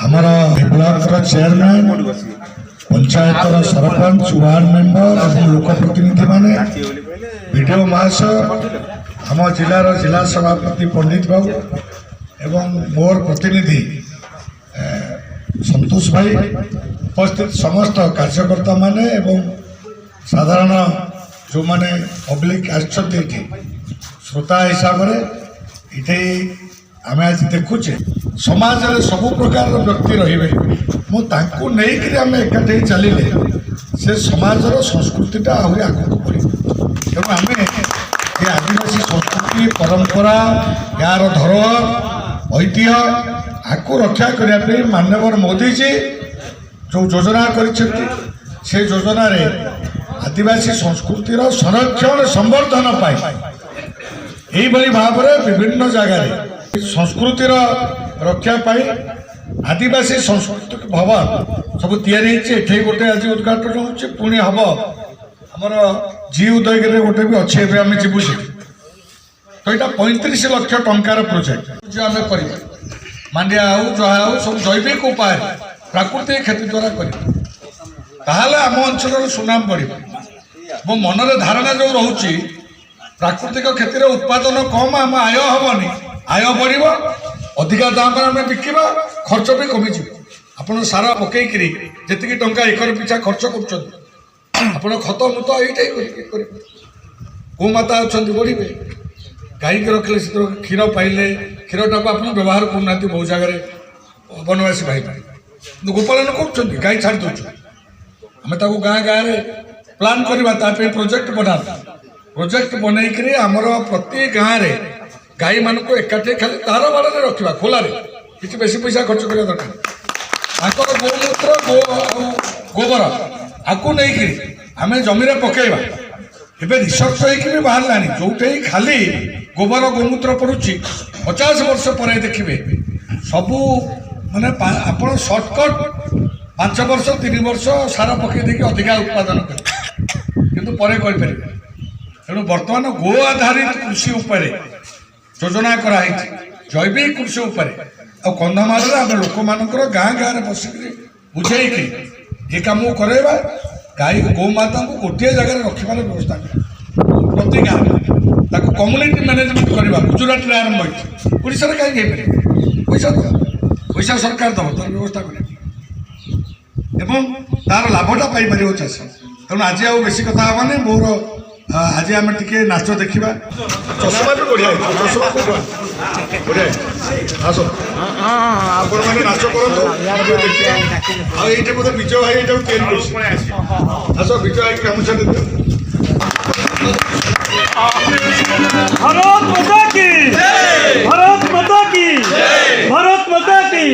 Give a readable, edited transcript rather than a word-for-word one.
आमर block chairman पंचायतर sarpanch ward member और लोक प्रतिनिधि माने वीडियो महाशय आम जिलार जिला सभापति पंडित बाबू एवं मोर प्रतिनिधि संतोष भाई उपस्थित समस्त कार्यकर्ता माने एवं साधारण जो माने पब्लिक आछते श्रोता हिसाब से आम आज देखुचे समाज में सबु प्रकार व्यक्ति रे मुझे एकाठी चलिए से समाज संस्कृतिटा आहरी आगे बढ़ तेणु आम ये आदिवासी संस्कृति परंपरा यार धरोहर ऐतिह्य आपको रक्षा करने माननीय मोदी जी जो योजना कर योजना रे आदिवासी संस्कृतिर संरक्षण संवर्धन पाई यही भाव में विभिन्न जगह संस्कृतिर रक्षा पाई आदिवासी संस्कृति भवन सब या गोटे आज उद्घाटन हो पुणी हम आमर जी उदयगिरी गोटे भी अच्छे आम जीवु से तो यहाँ 35 लाख टंकार प्रोजेक्ट जो आम कर मांडिया जहा सब जैविक उपाय प्राकृतिक खेती द्वारा कर आम अंचल सुनाम बढ़ मो मन धारणा जो रोचे प्राकृतिक खेती उत्पादन कम आम आय हेनी आय बढ़ अधिका दाम आम बिकवा खर्च भी कमिज आप सारा पकईकि जी टंका एकर पिछा खर्च कर खत मुत ये गोमाता अच्छा बढ़े गाई के रखले से क्षीर पाइले क्षीरटा को आप व्यवहार करना बहुत जगह वनवासी भाई गोपालन कर गाई छाड़ दौर आम गाँ गाँव प्लान करवा प्रोजेक्ट बना प्रोजेक्ट बनईकि आमर प्रति गाँव में गाई मान एकाठी खाली तार बाड़े रखा खोलार कि बेसी पैसा खर्च करवा दरकार गोमूत्र गोबर आपको नहीं आम जमी पकईवा एवं रिसर्च होगी बाहर जो खाली गोबर गोमूत्र पड़ुची 50 वर्ष पर देखिए सबू माने आप सर्टकट 5 वर्ष 3 वर्ष सारा पकई देखिए अधिका उत्पादन करें तेणु बर्तमान गो आधारित कृषि उपर योजना कराई जैविक कृषि उपर कंधमाल आम लोक मानकर गाँ गाँव में बसिक बुझेक ये कम करवा गाई गोमाता को गोटे जगह रखार व्यवस्था प्रति गाँव कम्युनिटी मैनेजमेंट करवा गुजरात में आरंभ होशा कहीं पैसा पैसा सरकार दब तार व्यवस्था कर तार लाभटा पाइपर चाषी तेणु आज आउ बेसी कथा हेनी मोर आज आम टे नाच देखा चषमा भी बढ़िया चषमा बढ़िया आस आप नाच करूँ ये बोधे विजय भाई ये आस विजय भाई गामुछा भारत माता की भारत माता की भारत माता की